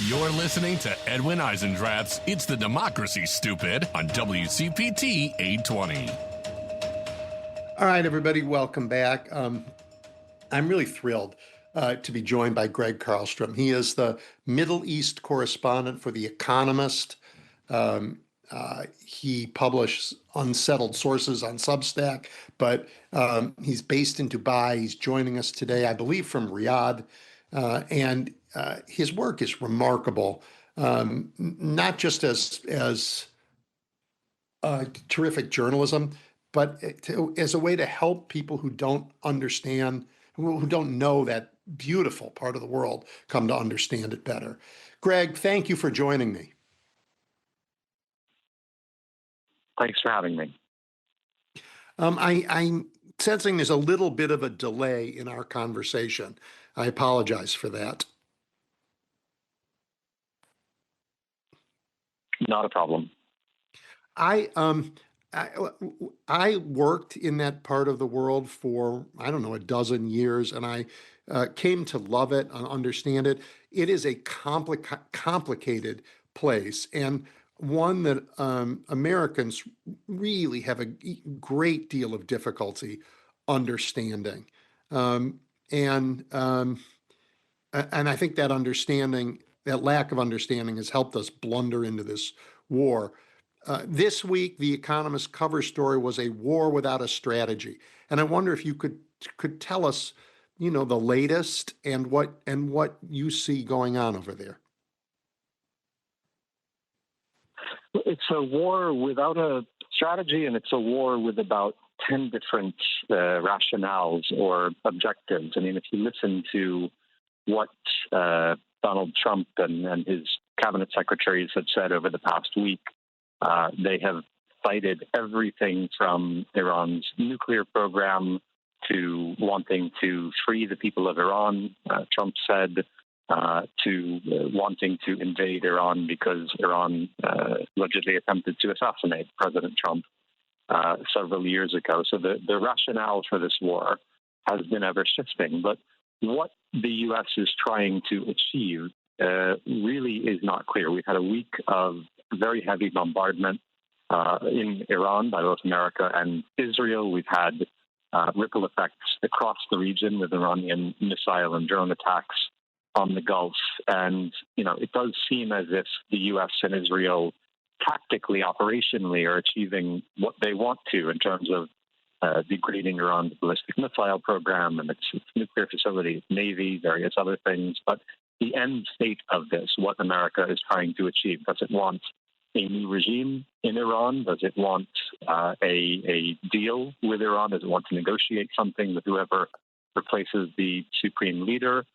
You're listening to Edwin Eisendrath's It's the Democracy, Stupid on WCPT 820. All right, everybody, welcome back. I'm really thrilled to be joined by Gregg Carlstrom. He is the Middle East correspondent for The Economist. He publishes Unsettled Sources on Substack, but he's based in Dubai. He's joining us today, I believe, from Riyadh. And his work is remarkable, not just as terrific journalism, but as a way to help people who don't understand, who don't know that beautiful part of the world, come to understand it better. Gregg, thank you for joining me. Thanks for having me. I'm sensing there's a little bit of a delay in our conversation. I apologize for that. Not a problem. I worked in that part of the world for, I don't know, a dozen years, and I came to love it and understand it. It is a complicated place, and one that Americans really have a great deal of difficulty understanding. And I think that understanding, that lack of understanding, has helped us blunder into this war. This week, The Economist cover story was a war without a strategy. And I wonder if you could tell us, the latest and what you see going on over there. It's a war without a strategy, and it's a war with about 10 different rationales or objectives. I mean, if you listen to what Donald Trump and his cabinet secretaries have said over the past week, they have cited everything from Iran's nuclear program to wanting to free the people of Iran, Trump said, to wanting to invade Iran because Iran allegedly attempted to assassinate President Trump several years ago. So the rationale for this war has been ever shifting. But what the U.S. is trying to achieve really is not clear. We've had a week of very heavy bombardment in Iran by both America and Israel. We've had ripple effects across the region with Iranian missile and drone attacks on the Gulf. And, it does seem as if the U.S. and Israel tactically, operationally, are achieving what they want to in terms of degrading Iran's ballistic missile program and its nuclear facility, Navy, various other things. But the end state of this, what America is trying to achieve, does it want a new regime in Iran? Does it want a deal with Iran? Does it want to negotiate something with whoever replaces the supreme leader?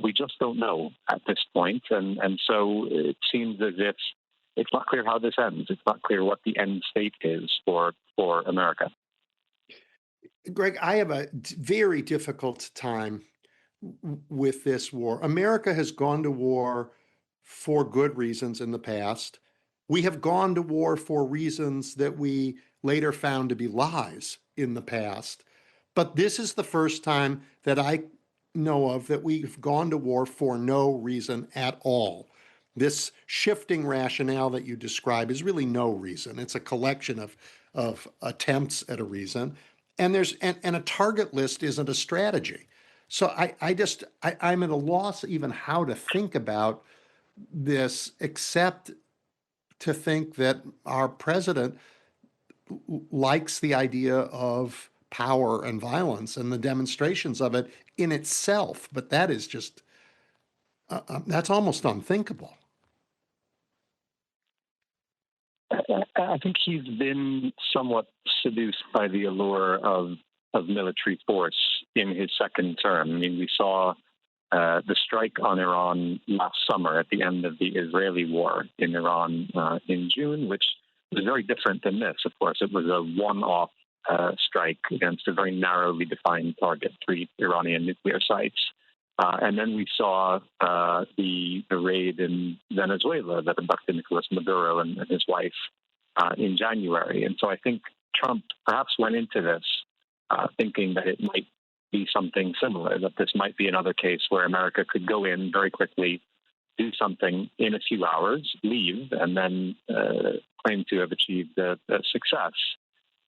We just don't know at this point. And so it seems as if it's not clear how this ends. It's not clear what the end state is for America. Gregg, I have a very difficult time with this war. America has gone to war for good reasons in the past. We have gone to war for reasons that we later found to be lies in the past. But this is the first time that I know of that we've gone to war for no reason at all. This shifting rationale that you describe is really no reason. It's a collection of attempts at a reason. And a target list isn't a strategy. So I'm at a loss even how to think about this, except to think that our president likes the idea of power and violence and the demonstrations of it in itself. But that is just, that's almost unthinkable. I think he's been somewhat seduced by the allure of military force in his second term. I mean, we saw the strike on Iran last summer at the end of the Israeli war in Iran in June, which was very different than this. Of course, it was a one-off strike against a very narrowly defined target, 3 Iranian nuclear sites. And then we saw the raid in Venezuela that abducted Nicolas Maduro and his wife in January. And so I think Trump perhaps went into this thinking that it might be something similar, that this might be another case where America could go in very quickly, do something in a few hours, leave, and then claim to have achieved a success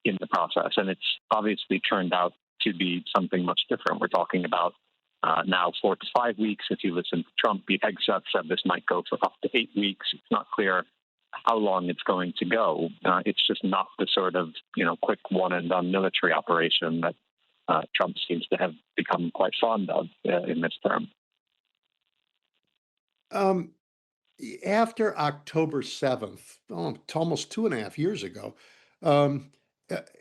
in the process. And it's obviously turned out to be something much different. We're talking about now 4 to 5 weeks. If you listen to Trump, Hegseth said this might go for up to 8 weeks. It's not clear how long it's going to go. It's just not the sort of quick one and done military operation that Trump seems to have become quite fond of in this term. After October 7th, almost 2.5 years ago,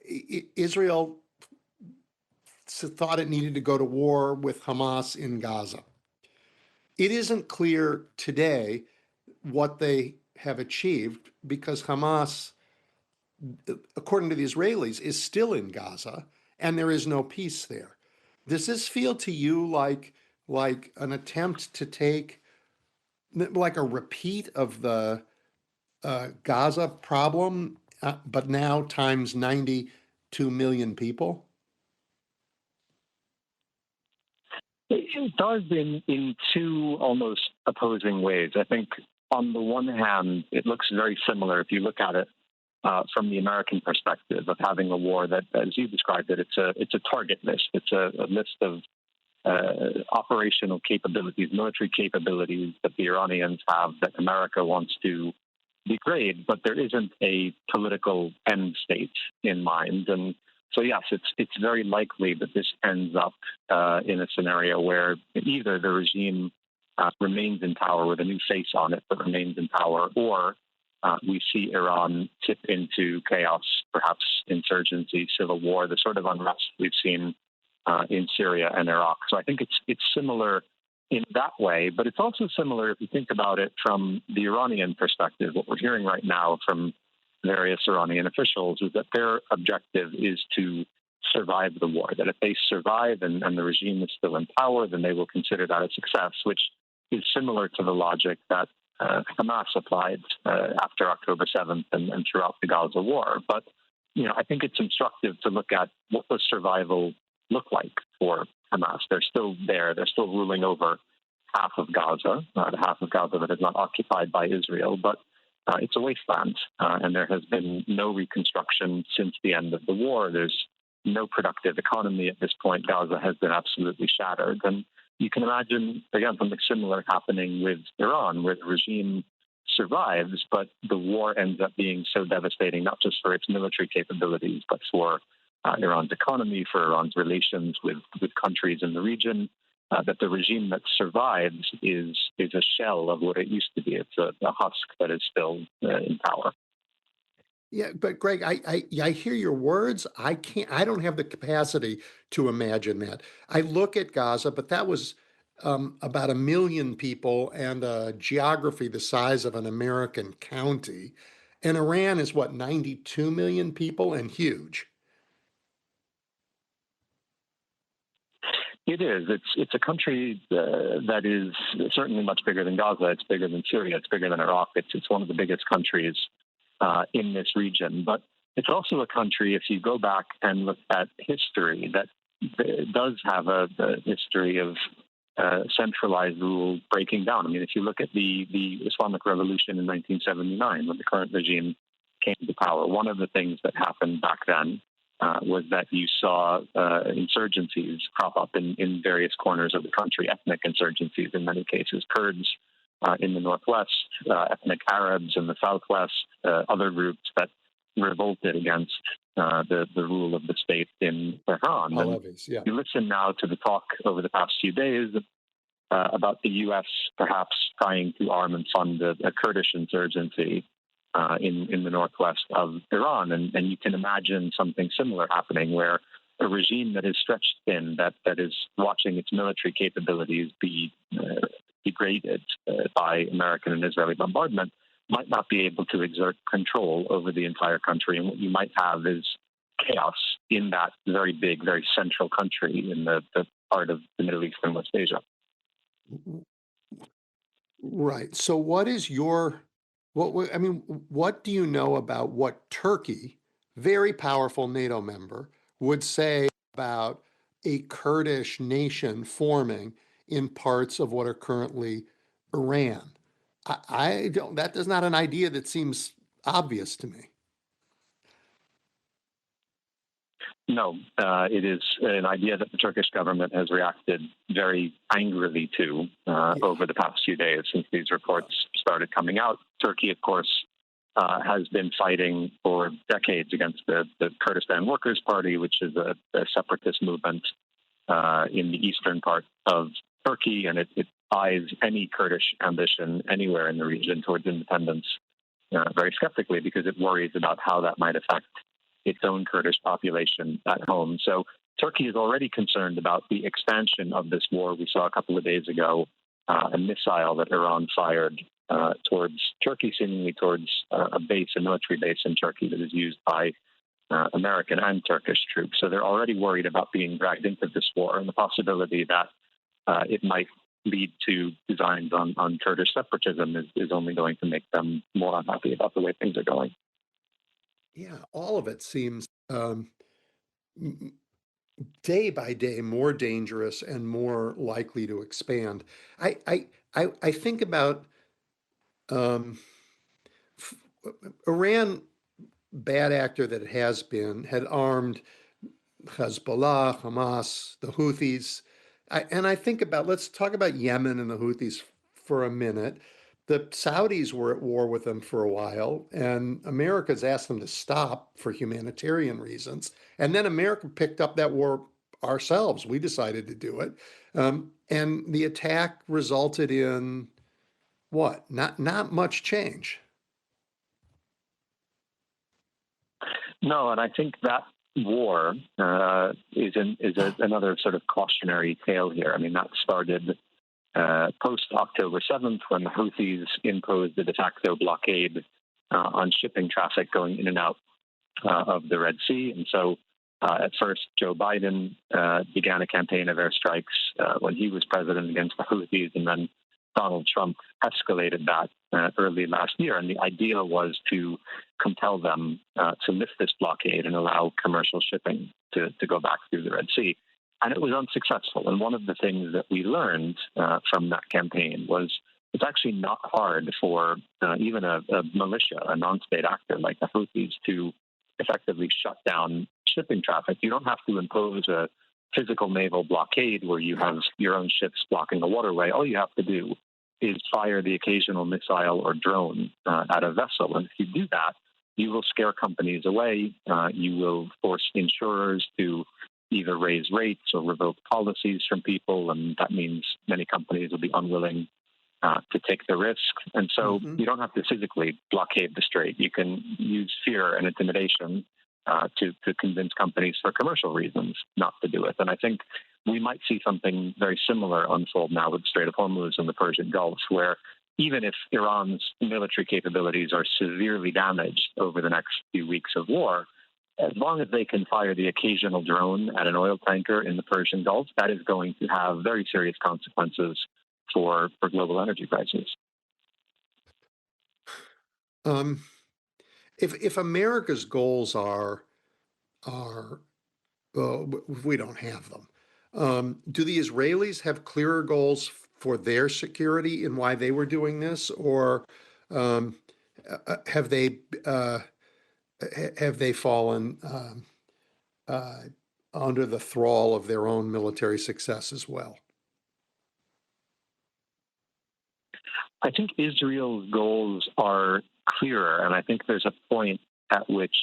Israel thought it needed to go to war with Hamas in Gaza. It isn't clear today what they have achieved because Hamas, according to the Israelis, is still in Gaza and there is no peace there. Does this feel to you like an attempt to take, like a repeat of the Gaza problem, but now times 92 million people? It does in two almost opposing ways. I think on the one hand, it looks very similar if you look at it from the American perspective of having a war that, as you described it, it's a target list. It's a list of operational capabilities, military capabilities that the Iranians have that America wants to degrade, but there isn't a political end state in mind. And so, yes, it's very likely that this ends up in a scenario where either the regime remains in power with a new face on it, but remains in power, or we see Iran tip into chaos, perhaps insurgency, civil war, the sort of unrest we've seen in Syria and Iraq. So I think it's similar in that way, but it's also similar if you think about it from the Iranian perspective. What we're hearing right now from various Iranian officials is that their objective is to survive the war, that if they survive and the regime is still in power, then they will consider that a success, which is similar to the logic that Hamas applied after October 7th and throughout the Gaza war. But, I think it's instructive to look at what does survival look like for Hamas. They're still there. They're still ruling over half of Gaza, the half of Gaza that is not occupied by Israel, but it's a wasteland, and there has been no reconstruction since the end of the war. There's no productive economy at this point. Gaza has been absolutely shattered. And you can imagine, again, something similar happening with Iran, where the regime survives, but the war ends up being so devastating, not just for its military capabilities, but for Iran's economy, for Iran's relations with countries in the region, that the regime that survives is a shell of what it used to be. It's a husk that is still in power. Yeah, but Greg, I hear your words. I don't have the capacity to imagine that. I look at Gaza, but that was about 1 million people and a geography the size of an American county. And Iran is what, 92 million people and huge. It is. It's a country that is certainly much bigger than Gaza. It's bigger than Syria. It's bigger than Iraq. It's one of the biggest countries in this region. But it's also a country, if you go back and look at history, that does have a history of centralized rule breaking down. I mean, if you look at the Islamic Revolution in 1979, when the current regime came to power, one of the things that happened back then was that you saw insurgencies crop up in various corners of the country, ethnic insurgencies in many cases, Kurds in the northwest, ethnic Arabs in the southwest, other groups that revolted against the rule of the state in Tehran. Yeah. You listen now to the talk over the past few days about the U.S. perhaps trying to arm and fund a Kurdish insurgency in the northwest of Iran. And you can imagine something similar happening where a regime that is stretched thin, that is watching its military capabilities be degraded by American and Israeli bombardment, might not be able to exert control over the entire country. And what you might have is chaos in that very big, very central country in the part of the Middle East and West Asia. Right. So what is what do you know about what Turkey, very powerful NATO member, would say about a Kurdish nation forming in parts of what are currently Iran? I don't, that is not an idea that seems obvious to me. No, it is an idea that the Turkish government has reacted very angrily to over the past few days since these reports started coming out. Turkey, of course, has been fighting for decades against the Kurdistan Workers' Party, which is a separatist movement in the eastern part of Turkey, and it eyes any Kurdish ambition anywhere in the region towards independence very skeptically because it worries about how that might affect its own Kurdish population at home. So Turkey is already concerned about the expansion of this war. We saw a couple of days ago a missile that Iran fired towards Turkey, seemingly towards a military base in Turkey that is used by American and Turkish troops. So they're already worried about being dragged into this war and the possibility that it might lead to designs on Kurdish separatism is only going to make them more unhappy about the way things are going. Yeah, all of it seems day by day more dangerous and more likely to expand. I think about um, Iran, bad actor that it has been, had armed Hezbollah, Hamas, the Houthis. And I think about, let's talk about Yemen and the Houthis for a minute. The Saudis were at war with them for a while, and America's asked them to stop for humanitarian reasons. And then America picked up that war ourselves. We decided to do it. And the attack resulted in what? Not much change. No, and I think that war is another sort of cautionary tale here. I mean, that started post October 7th when the Houthis imposed a de facto blockade on shipping traffic going in and out of the Red Sea. And so at first, Joe Biden began a campaign of airstrikes when he was president against the Houthis, and then Donald Trump escalated that early last year. And the idea was to compel them to lift this blockade and allow commercial shipping to go back through the Red Sea. And it was unsuccessful. And one of the things that we learned from that campaign was it's actually not hard for even a militia, a non-state actor like the Houthis, to effectively shut down shipping traffic. You don't have to impose a physical naval blockade where you have your own ships blocking a waterway. All you have to do is fire the occasional missile or drone at a vessel. And if you do that, you will scare companies away. You will force insurers to either raise rates or revoke policies from people. And that means many companies will be unwilling to take the risk. And so you don't have to physically blockade the strait. You can use fear and intimidation to convince companies for commercial reasons not to do it. And I think we might see something very similar unfold now with the Strait of Hormuz and the Persian Gulf, where even if Iran's military capabilities are severely damaged over the next few weeks of war, as long as they can fire the occasional drone at an oil tanker in the Persian Gulf, that is going to have very serious consequences for global energy prices. If America's goals are we don't have them. Do the Israelis have clearer goals for their security and why they were doing this, or have they fallen under the thrall of their own military success as well? I think Israel's goals are clearer, and I think there's a point at which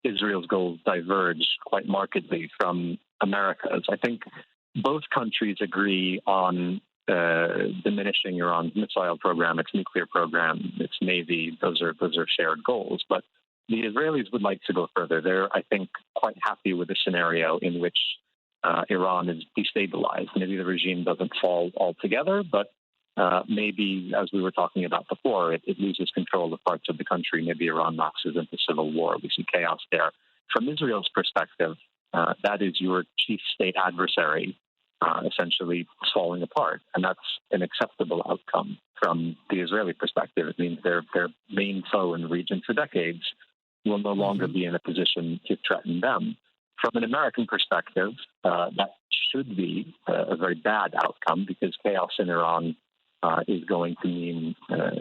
Israel's goals diverge quite markedly from America's. I think both countries agree on diminishing Iran's missile program, its nuclear program, its navy. Those are shared goals. But the Israelis would like to go further. They're, I think, quite happy with a scenario in which Iran is destabilized. Maybe the regime doesn't fall altogether, but maybe, as we were talking about before, it loses control of parts of the country. Maybe Iran lapses into civil war. We see chaos there. From Israel's perspective, that is your chief state adversary essentially falling apart. And that's an acceptable outcome from the Israeli perspective. It means their main foe in the region for decades will no longer be in a position to threaten them. From an American perspective, that should be a very bad outcome because chaos in Iran is going to mean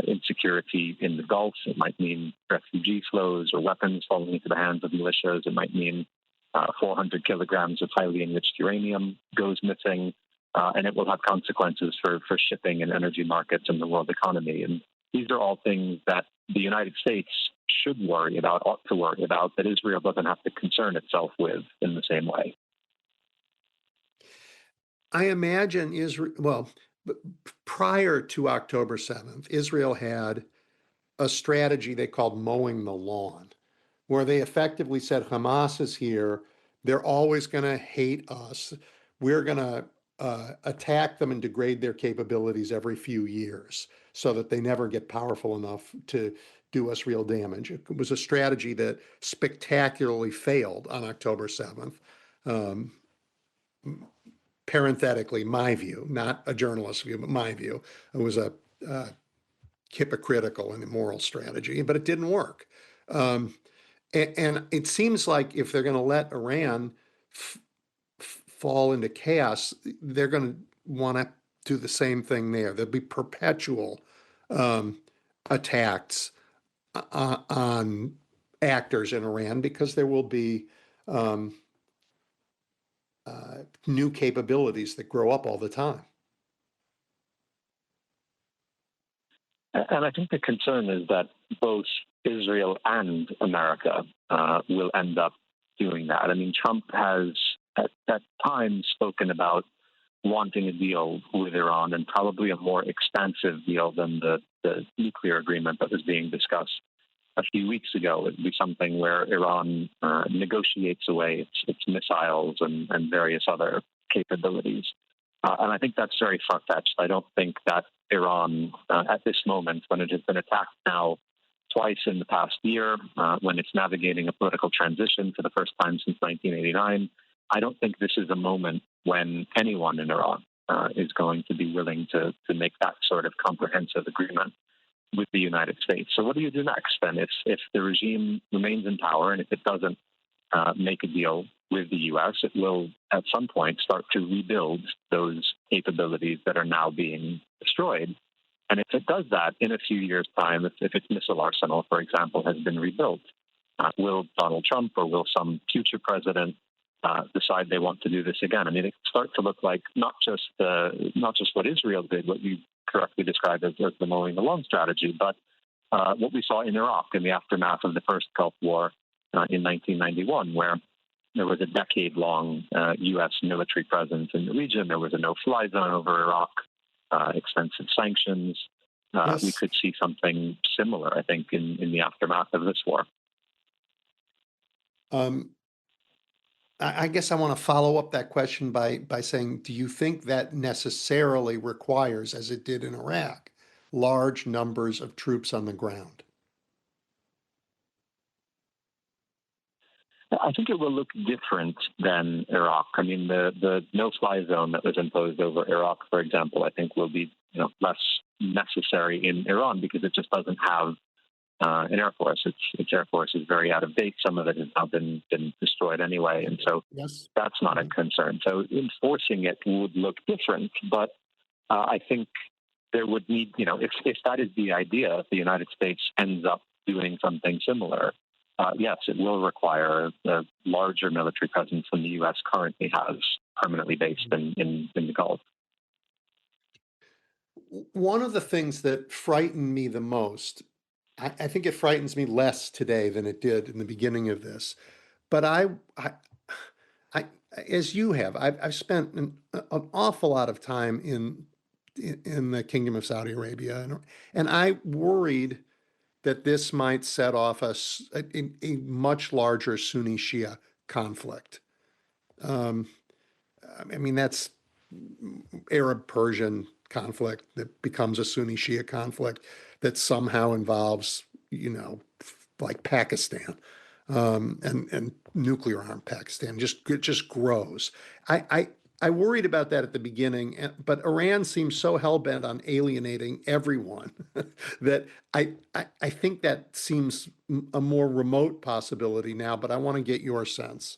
insecurity in the Gulf. It might mean refugee flows or weapons falling into the hands of militias. It might mean 400 kilograms of highly enriched uranium goes missing, and it will have consequences for shipping and energy markets and the world economy. And these are all things that the United States should worry about, ought to worry about, that Israel doesn't have to concern itself with in the same way. I imagine prior to October 7th, Israel had a strategy they called mowing the lawn, where they effectively said, Hamas is here. They're always going to hate us. We're going to attack them and degrade their capabilities every few years so that they never get powerful enough to do us real damage. It was a strategy that spectacularly failed on October 7th. Parenthetically, my view, not a journalist's view, but my view, it was a hypocritical and immoral strategy, but it didn't work. And it seems like if they're going to let Iran fall into chaos, they're going to want to do the same thing there. There'll be perpetual attacks on actors in Iran because there will be new capabilities that grow up all the time. And I think the concern is that both Israel and America will end up doing that. I mean, Trump has at times spoken about wanting a deal with Iran, and probably a more expansive deal than the nuclear agreement that was being discussed a few weeks ago. It would be something where Iran negotiates away its missiles and various other capabilities. And I think that's very far-fetched. I don't think that Iran, at this moment, when it has been attacked now twice in the past year, when it's navigating a political transition for the first time since 1989, I don't think this is a moment when anyone in Iran is going to be willing to make that sort of comprehensive agreement with the United States. So what do you do next then? If the regime remains in power and if it doesn't make a deal with the U.S., it will at some point start to rebuild those capabilities that are now being destroyed. And if it does that in a few years' time, if its missile arsenal, for example, has been rebuilt, will Donald Trump or will some future president decide they want to do this again? I mean, it starts to look like not just what Israel did, what you correctly described as the mowing the lawn strategy, but what we saw in Iraq in the aftermath of the first Gulf War in 1991, where there was a decade-long U.S. military presence in the region. There was a no-fly zone over Iraq, extensive sanctions. Yes. We could see something similar, I think, in the aftermath of this war. I guess I want to follow up that question by saying, do you think that necessarily requires, as it did in Iraq, large numbers of troops on the ground? I think it will look different than Iraq. I mean, the no-fly zone that was imposed over Iraq, for example, I think will be less necessary in Iran because it just doesn't have an air force. Its air force is very out of date. Some of it has now been destroyed anyway, and so Yes. that's not a concern. So enforcing it would look different, but I think there would need, if that is the idea, if the United States ends up doing something similar, yes, it will require a larger military presence than the U.S. currently has, permanently based in the Gulf. One of the things that frightened me the most, I think it frightens me less today than it did in the beginning of this, but I as you have, I've spent an awful lot of time in the Kingdom of Saudi Arabia, and I worried that this might set off a much larger Sunni Shia conflict. I mean, that's Arab-Persian conflict that becomes a Sunni Shia conflict that somehow involves, like Pakistan, and nuclear armed Pakistan. It just grows. I worried about that at the beginning, but Iran seems so hell-bent on alienating everyone that I think that seems a more remote possibility now, but I want to get your sense.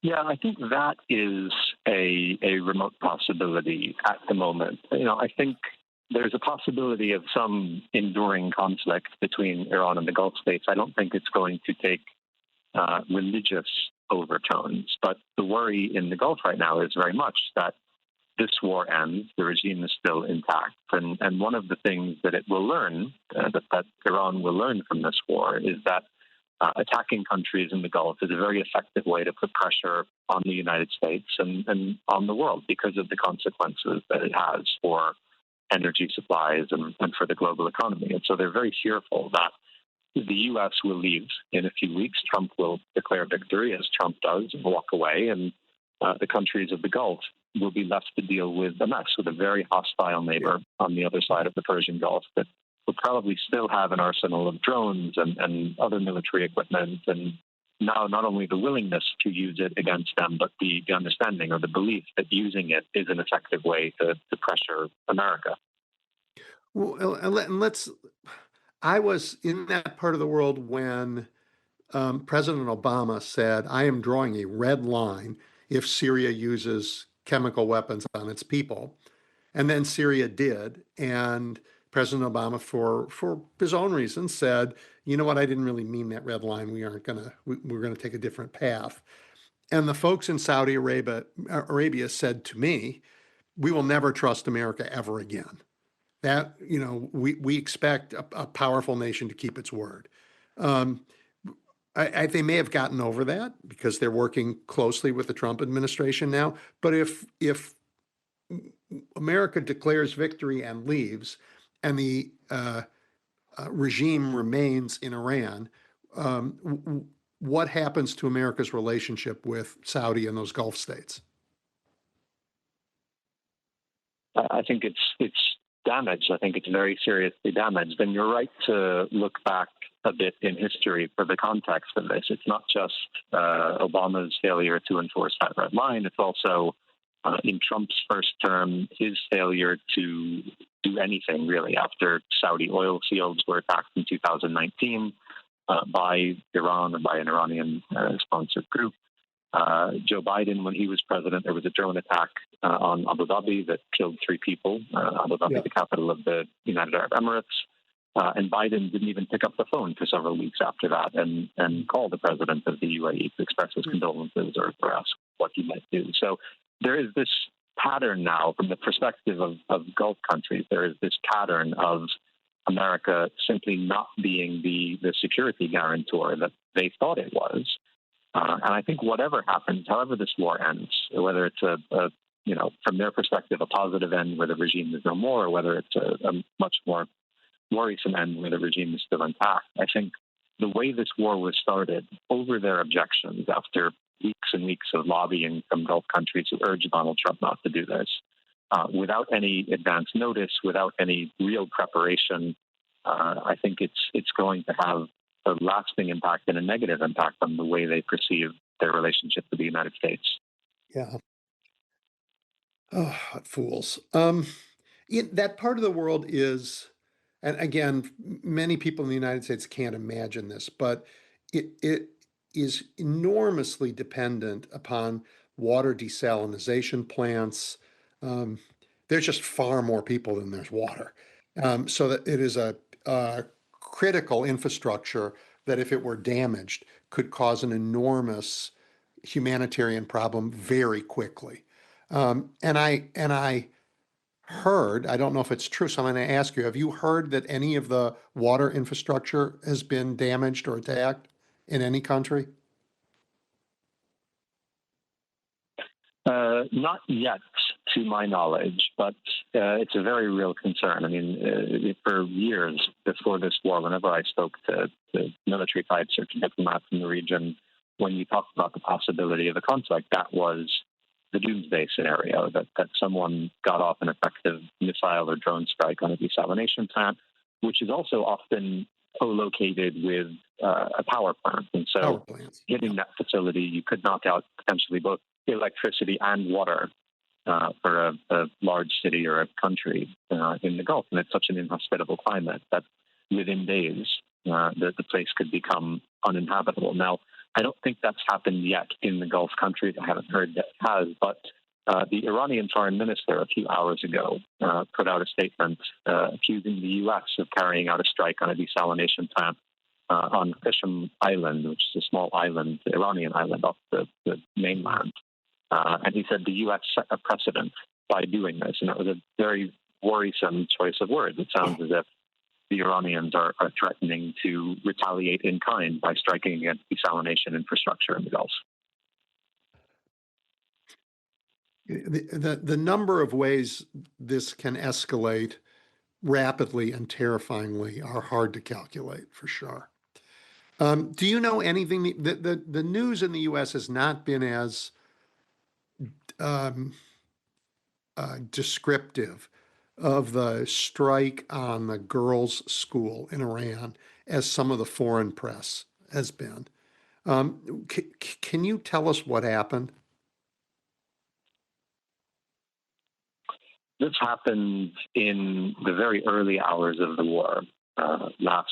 Yeah, I think that is a remote possibility at the moment. I think there's a possibility of some enduring conflict between Iran and the Gulf states. I don't think it's going to take religious overtones, but the worry in the Gulf right now is very much that this war ends, the regime is still intact. And one of the things that it will learn, that Iran will learn from this war, is that attacking countries in the Gulf is a very effective way to put pressure on the United States and on the world because of the consequences that it has for energy supplies and for the global economy. And so they're very fearful that the U.S. will leave in a few weeks. Trump will declare victory, as Trump does, and walk away. And the countries of the Gulf will be left to deal with a mess, with a very hostile neighbor on the other side of the Persian Gulf that will probably still have an arsenal of drones and other military equipment, and now not only the willingness to use it against them, but the understanding or the belief that using it is an effective way to pressure America. Well, and I was in that part of the world when President Obama said, I am drawing a red line if Syria uses chemical weapons on its people. And then Syria did. And President Obama, for his own reasons, said, you know what, I didn't really mean that red line. We're going to take a different path. And the folks in Saudi Arabia said to me, we will never trust America ever again. That, we expect a powerful nation to keep its word. They may have gotten over that because they're working closely with the Trump administration now. But if America declares victory and leaves, and the regime remains in Iran, what happens to America's relationship with Saudi and those Gulf states? I think it's damaged. I think it's very seriously damaged. And you're right to look back a bit in history for the context of this. It's not just Obama's failure to enforce that red line. It's also in Trump's first term, his failure to do anything really after Saudi oil fields were attacked in 2019 by Iran or by an Iranian-sponsored group. Joe Biden, when he was president, there was a drone attack on Abu Dhabi that killed 3 people. Abu Dhabi, the capital of the United Arab Emirates. And Biden didn't even pick up the phone for several weeks after that and call the president of the UAE to express his condolences or ask what he might do. So there is this pattern now from the perspective of Gulf countries. There is this pattern of America simply not being the security guarantor that they thought it was. And I think whatever happens, however this war ends, whether it's from their perspective, a positive end where the regime is no more, or whether it's a much more worrisome end where the regime is still intact, I think the way this war was started over their objections after weeks and weeks of lobbying from Gulf countries who urged Donald Trump not to do this, without any advance notice, without any real preparation, I think it's going to have a lasting impact and a negative impact on the way they perceive their relationship with the United States. Yeah. Oh, fools. That part of the world is, and again, many people in the United States can't imagine this, but it is enormously dependent upon water desalination plants. There's just far more people than there's water. So that it is a critical infrastructure that, if it were damaged, could cause an enormous humanitarian problem very quickly. And I heard, I don't know if it's true, so I'm going to ask you, have you heard that any of the water infrastructure has been damaged or attacked in any country? Not yet, to my knowledge, but it's a very real concern. I mean, for years before this war, whenever I spoke to military types or to diplomats in the region, when you talked about the possibility of a conflict, that was the doomsday scenario, that someone got off an effective missile or drone strike on a desalination plant, which is also often co-located with a power plant. And so hitting that facility, you could knock out potentially both electricity and water for a large city or a country in the Gulf. And it's such an inhospitable climate that within days, the place could become uninhabitable. Now, I don't think that's happened yet in the Gulf countries. I haven't heard that it has, but the Iranian foreign minister a few hours ago put out a statement accusing the U.S. of carrying out a strike on a desalination plant on Qasem Island, which is a small island, Iranian island off the mainland. And he said the U.S. set a precedent by doing this, and that was a very worrisome choice of words. It sounds as if the Iranians are threatening to retaliate in kind by striking against desalination infrastructure in the Gulf. The number of ways this can escalate rapidly and terrifyingly are hard to calculate, for sure. Do you know anything? The news in the U.S. has not been as descriptive of the strike on the girls' school in Iran as some of the foreign press has been. Can you tell us what happened? This happened in the very early hours of the war, last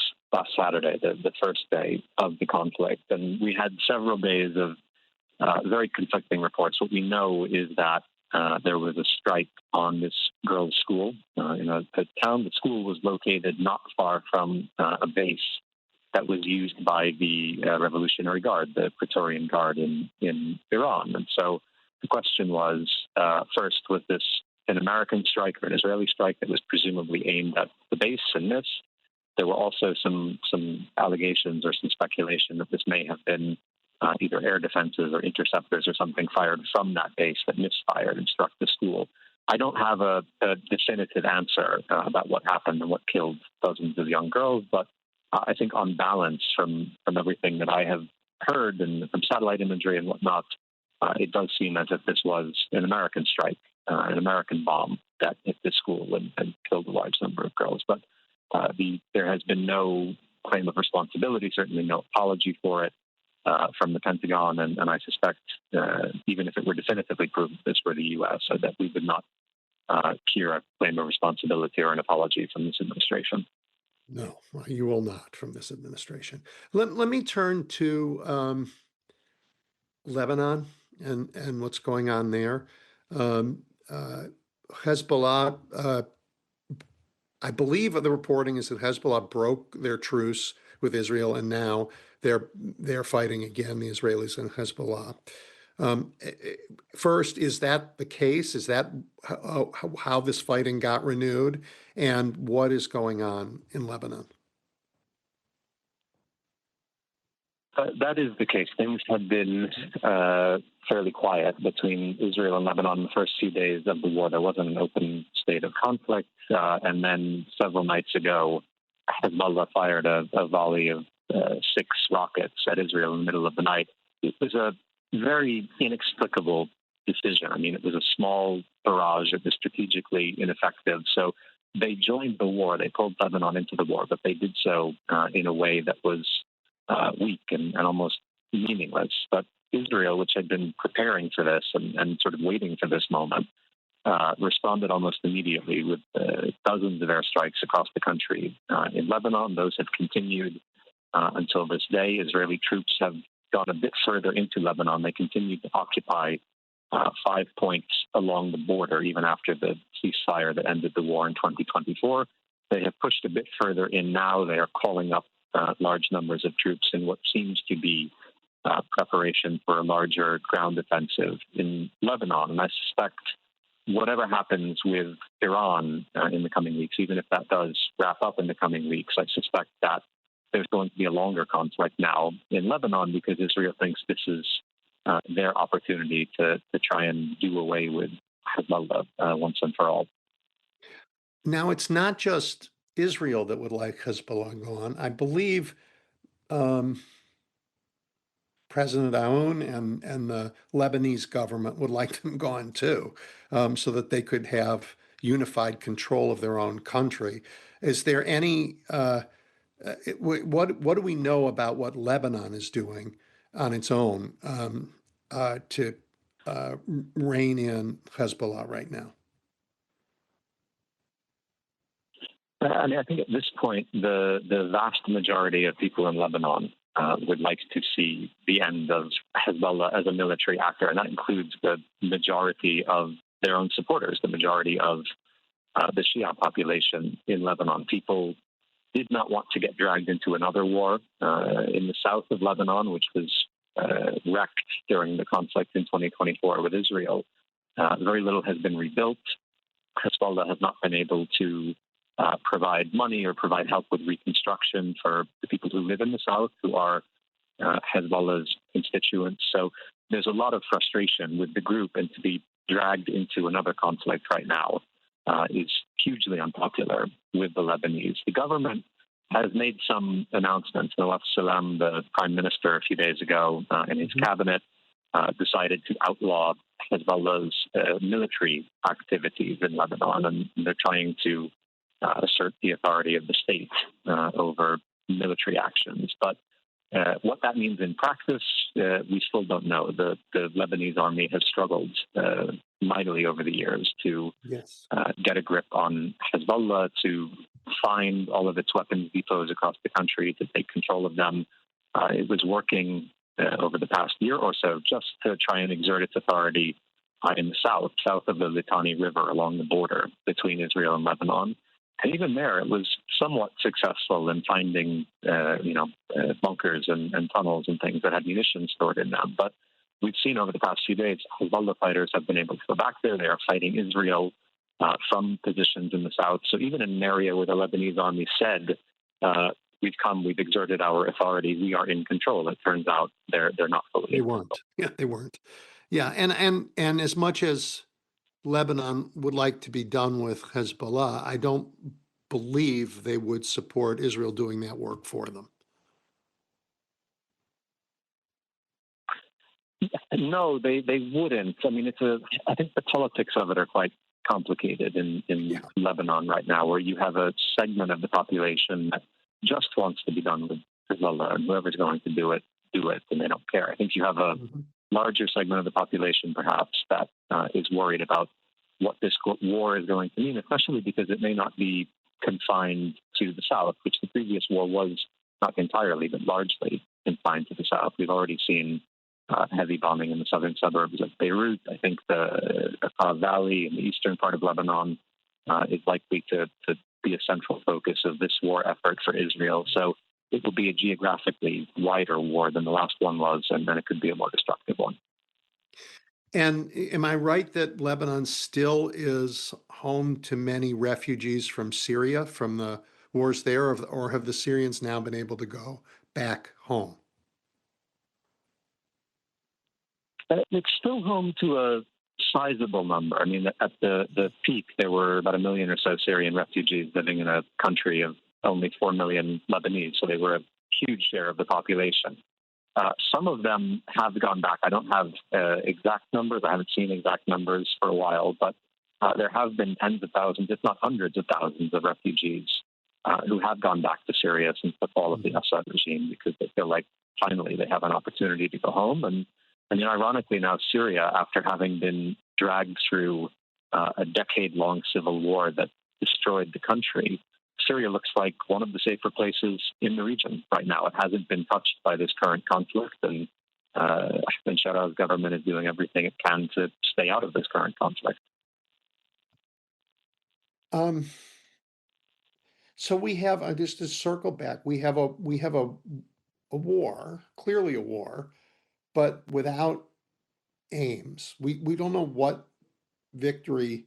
Saturday, the first day of the conflict. And we had several days of very conflicting reports. What we know is that there was a strike on this girls' school in a town. The school was located not far from a base that was used by the Revolutionary Guard, the Praetorian Guard in Iran. And so the question was, first, was this an American strike or an Israeli strike that was presumably aimed at the base and missed? There were also some allegations or some speculation that this may have been either air defenses or interceptors or something fired from that base that misfired and struck the school. I don't have a definitive answer about what happened and what killed dozens of young girls, but I think on balance from everything that I have heard and from satellite imagery and whatnot, it does seem as if this was an American strike, an American bomb that hit this school and killed a large number of girls. But there has been no claim of responsibility, certainly no apology for it from the Pentagon. And I suspect even if it were definitively proven this were the U.S., that we would not hear a claim of responsibility or an apology from this administration. No, you will not from this administration. Let me turn to Lebanon and what's going on there. Hezbollah, I believe the reporting is that Hezbollah broke their truce with Israel, and now they're fighting again, the Israelis and Hezbollah. First, is that the case? Is that how this fighting got renewed? And what is going on in Lebanon? That is the case. Things had been fairly quiet between Israel and Lebanon the first few days of the war. There wasn't an open state of conflict. And then several nights ago, Hezbollah fired a volley of 6 rockets at Israel in the middle of the night. It was a very inexplicable decision. I mean, it was a small barrage. It was strategically ineffective. So they joined the war. They pulled Lebanon into the war, but they did so in a way that was weak and almost meaningless. But Israel, which had been preparing for this and sort of waiting for this moment, responded almost immediately with dozens of airstrikes across the country. In Lebanon, those have continued until this day. Israeli troops have gone a bit further into Lebanon. They continue to occupy 5 points along the border, even after the ceasefire that ended the war in 2024. They have pushed a bit further in now. They are calling up large numbers of troops in what seems to be preparation for a larger ground offensive in Lebanon. And I suspect whatever happens with Iran in the coming weeks, even if that does wrap up in the coming weeks, I suspect that there's going to be a longer conflict now in Lebanon because Israel thinks this is their opportunity to try and do away with Hezbollah once and for all. Now, it's not just Israel that would like Hezbollah gone. I believe President Aoun and the Lebanese government would like them gone too, so that they could have unified control of their own country. Is there any, what do we know about what Lebanon is doing on its own to rein in Hezbollah right now? I mean, I think at this point, the vast majority of people in Lebanon would like to see the end of Hezbollah as a military actor, and that includes the majority of their own supporters, the majority of the Shia population in Lebanon. People did not want to get dragged into another war in the south of Lebanon, which was wrecked during the conflict in 2024 with Israel. Very little has been rebuilt. Hezbollah has not been able to provide money or provide help with reconstruction for the people who live in the south, who are Hezbollah's constituents. So there's a lot of frustration with the group, and to be dragged into another conflict right now is hugely unpopular with the Lebanese. The government has made some announcements. Nawaf Salam, the prime minister, a few days ago, and his cabinet decided to outlaw Hezbollah's military activities in Lebanon, and they're trying to assert the authority of the state over military actions. But what that means in practice, we still don't know. The Lebanese army has struggled mightily over the years to get a grip on Hezbollah, to find all of its weapons depots across the country, to take control of them. It was working over the past year or so just to try and exert its authority in the south of the Litani River along the border between Israel and Lebanon. And even there, it was somewhat successful in finding, bunkers and tunnels and things that had munitions stored in them. But we've seen over the past few days, Hezbollah fighters have been able to go back there. They are fighting Israel from positions in the south. So even in an area where the Lebanese army said, we've exerted our authority, we are in control, it turns out they're not fully. They weren't. Yeah, they weren't. Yeah, and as much as Lebanon would like to be done with Hezbollah, I don't believe they would support Israel doing that work for them. No, they wouldn't. I mean, I think the politics of it are quite complicated in Lebanon right now, where you have a segment of the population that just wants to be done with Hezbollah, and whoever's going to do it, and they don't care. I think you have a larger segment of the population, perhaps, that is worried about what this war is going to mean, especially because it may not be confined to the south, which the previous war was not entirely, but largely confined to the south. We've already seen heavy bombing in the southern suburbs of Beirut. I think the Bekaa Valley in the eastern part of Lebanon is likely to be a central focus of this war effort for Israel. So it will be a geographically wider war than the last one was, and then it could be a more destructive one. And am I right that Lebanon still is home to many refugees from Syria, from the wars there, or have the Syrians now been able to go back home? It's still home to a sizable number. I mean, at the peak, there were about 1 million or so Syrian refugees living in a country of only 4 million Lebanese, so they were a huge share of the population. Some of them have gone back. I don't have exact numbers. I haven't seen exact numbers for a while, but there have been tens of thousands, if not hundreds of thousands of refugees who have gone back to Syria since the fall of the Assad regime, because they feel like finally they have an opportunity to go home. And ironically now, Syria, after having been dragged through a decade-long civil war that destroyed the country, Syria looks like one of the safer places in the region right now. It hasn't been touched by this current conflict, and Shara's government is doing everything it can to stay out of this current conflict. So we have, just to circle back, we have a war, clearly a war, but without aims. We don't know what victory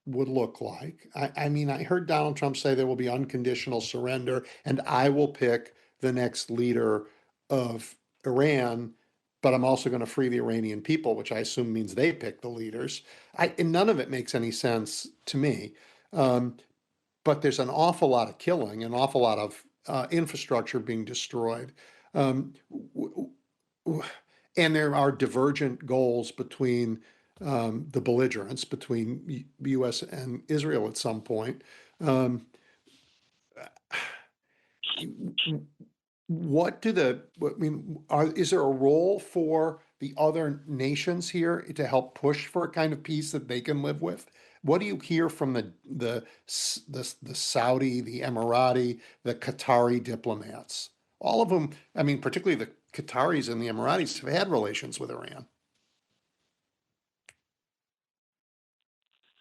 would look like. I mean, I heard Donald Trump say there will be unconditional surrender, and I will pick the next leader of Iran, but I'm also going to free the Iranian people, which I assume means they pick the leaders. And none of it makes any sense to me. But there's an awful lot of killing, an awful lot of infrastructure being destroyed. And there are divergent goals between the belligerents, between U.S. and Israel at some point. Is there a role for the other nations here to help push for a kind of peace that they can live with? What do you hear from the Saudi, the Emirati, the Qatari diplomats? all of them, I mean, particularly the Qataris and the Emiratis have had relations with Iran.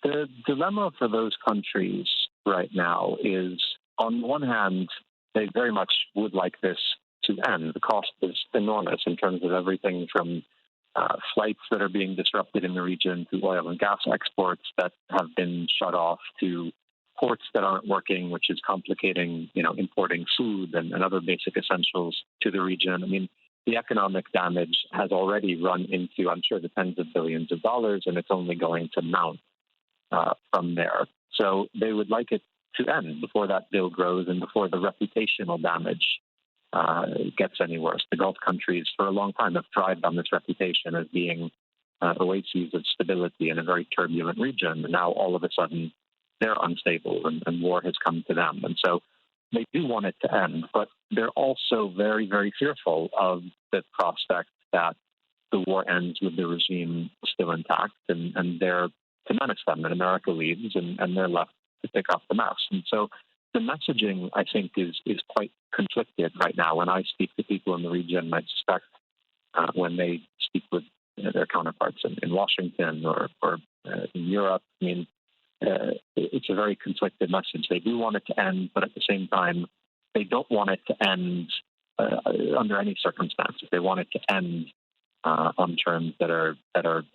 The dilemma for those countries right now is, on one hand, they very much would like this to end. The cost is enormous in terms of everything from flights that are being disrupted in the region to oil and gas exports that have been shut off to ports that aren't working, which is complicating, importing food and other basic essentials to the region. I mean, the economic damage has already run into, I'm sure, the tens of billions of dollars, and it's only going to mount from there. So they would like it to end before that bill grows and before the reputational damage gets any worse. The Gulf countries, for a long time, have thrived on this reputation as being oases of stability in a very turbulent region. And now, all of a sudden, they're unstable and war has come to them. And so they do want it to end, but they're also very, very fearful of the prospect that the war ends with the regime still intact, and they're to menace them, and America leaves, and they're left to pick up the mess. And so the messaging, I think, is quite conflicted right now. When I speak to people in the region, I suspect when they speak with their counterparts in Washington or in Europe, I mean, it's a very conflicted message. They do want it to end, but at the same time, they don't want it to end under any circumstances. They want it to end on terms that are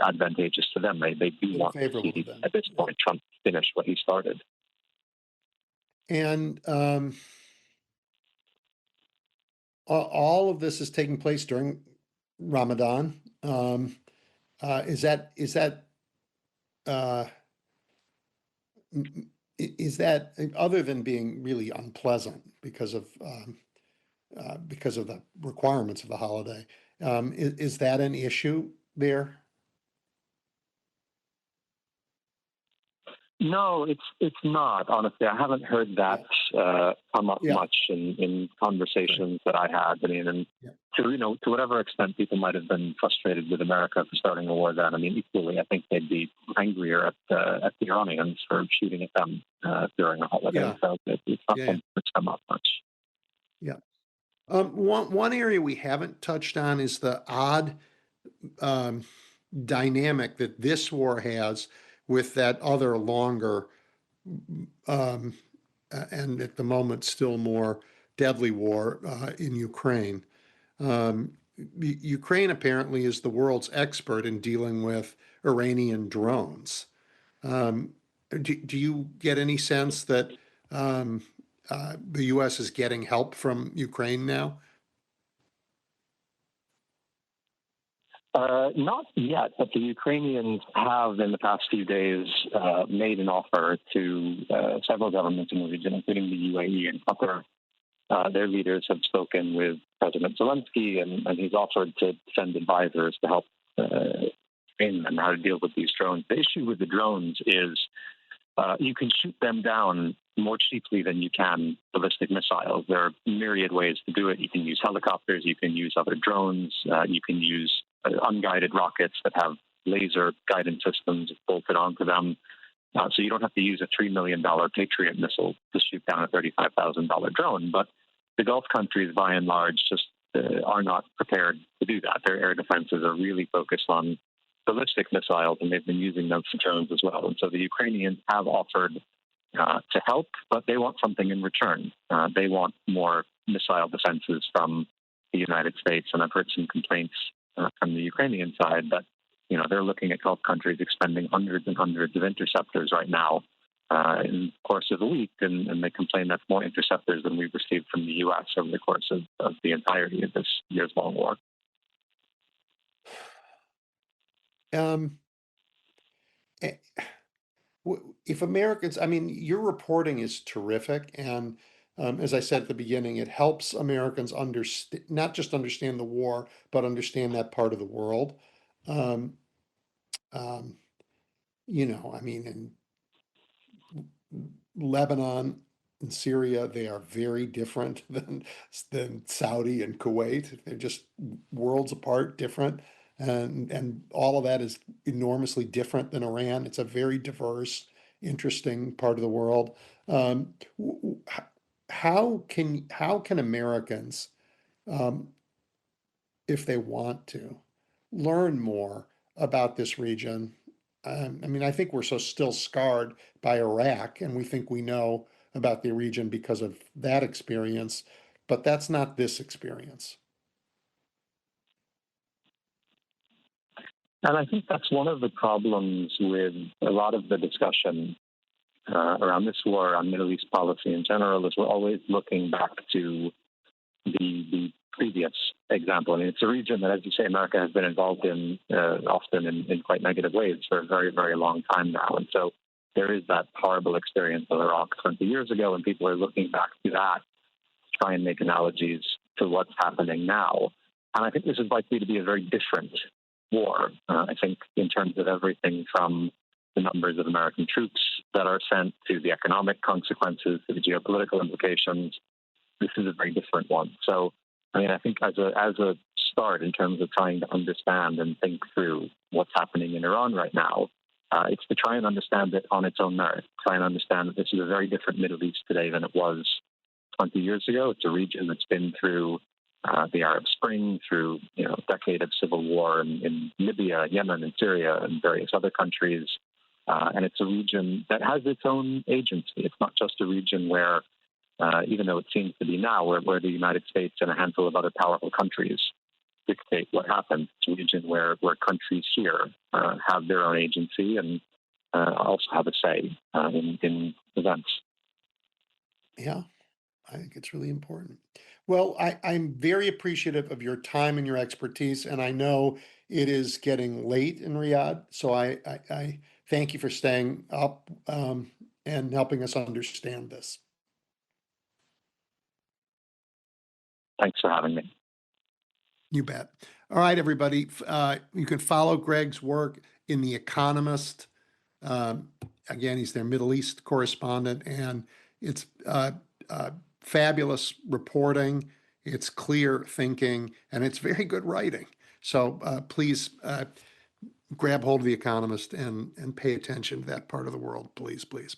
advantageous to them. They do want to see, at this point, Trump finish what he started. And all of this is taking place during Ramadan. Is that other than being really unpleasant because of the requirements of the holiday? Is that an issue there? No, it's not. Honestly, I haven't heard that come up much in conversations that I had. I mean, and to whatever extent people might have been frustrated with America for starting a war then, I mean, equally, I think they'd be angrier at the Iranians for shooting at them during a holiday. Yeah. So it's not something that's come up much. Yeah. One area we haven't touched on is the odd dynamic that this war has with that other longer and at the moment still more deadly war in Ukraine. Ukraine apparently is the world's expert in dealing with Iranian drones. Do you get any sense that the U.S. is getting help from Ukraine now? Not yet, but the Ukrainians have, in the past few days, made an offer to several governments in the region, including the UAE and Qatar. Their leaders have spoken with President Zelensky, and he's offered to send advisors to help train them how to deal with these drones. The issue with the drones is you can shoot them down more cheaply than you can ballistic missiles. There are myriad ways to do it. You can use helicopters, you can use other drones, you can use unguided rockets that have laser guidance systems bolted onto them. So you don't have to use a $3 million Patriot missile to shoot down a $35,000 drone. But the Gulf countries, by and large, just are not prepared to do that. Their air defenses are really focused on ballistic missiles, and they've been using them for drones as well. And so the Ukrainians have offered to help, but they want something in return. They want more missile defenses from the United States, and I've heard some complaints from the Ukrainian side that they're looking at Gulf countries expending hundreds and hundreds of interceptors right now in the course of a week, and they complain that's more interceptors than we've received from the U.S. over the course of the entirety of this years-long war. If Americans, I mean, your reporting is terrific, and as I said at the beginning, it helps Americans understand, not just understand the war, but understand that part of the world. I mean, in Lebanon and Syria, they are very different than Saudi and Kuwait. They're just worlds apart, different. And all of that is enormously different than Iran. It's a very diverse, interesting part of the world. How can Americans um, if they want to, learn more about this region. I mean, I think we're still scarred by Iraq, and we think we know about the region because of that experience, but that's not this experience. And I think that's one of the problems with a lot of the discussion around this war, on Middle East policy in general, is we're always looking back to the previous example. I mean, it's a region that, as you say, America has been involved in often in quite negative ways for a very, very long time now. And so there is that horrible experience of Iraq 20 years ago, and people are looking back to that to try and make analogies to what's happening now. And I think this is likely to be a very different war. I think in terms of everything from the numbers of American troops that are sent to the economic consequences to the geopolitical implications, this is a very different one. So, I mean, I think as a start in terms of trying to understand and think through what's happening in Iran right now, it's to try and understand it on its own merit, try and understand that this is a very different Middle East today than it was 20 years ago. It's a region that's been through the Arab Spring, through a decade of civil war in Libya, Yemen, and Syria, and various other countries. And it's a region that has its own agency. It's not just a region where, even though it seems to be now, where the United States and a handful of other powerful countries dictate what happens. It's a region where countries here have their own agency and also have a say in events. Yeah, I think it's really important. Well, I'm very appreciative of your time and your expertise, and I know it is getting late in Riyadh, so I thank you for staying up and helping us understand this. Thanks for having me. You bet. All right, everybody. You can follow Gregg's work in The Economist. Again, he's their Middle East correspondent, and it's fabulous reporting. It's clear thinking, and it's very good writing. So please grab hold of The Economist and pay attention to that part of the world, please, please.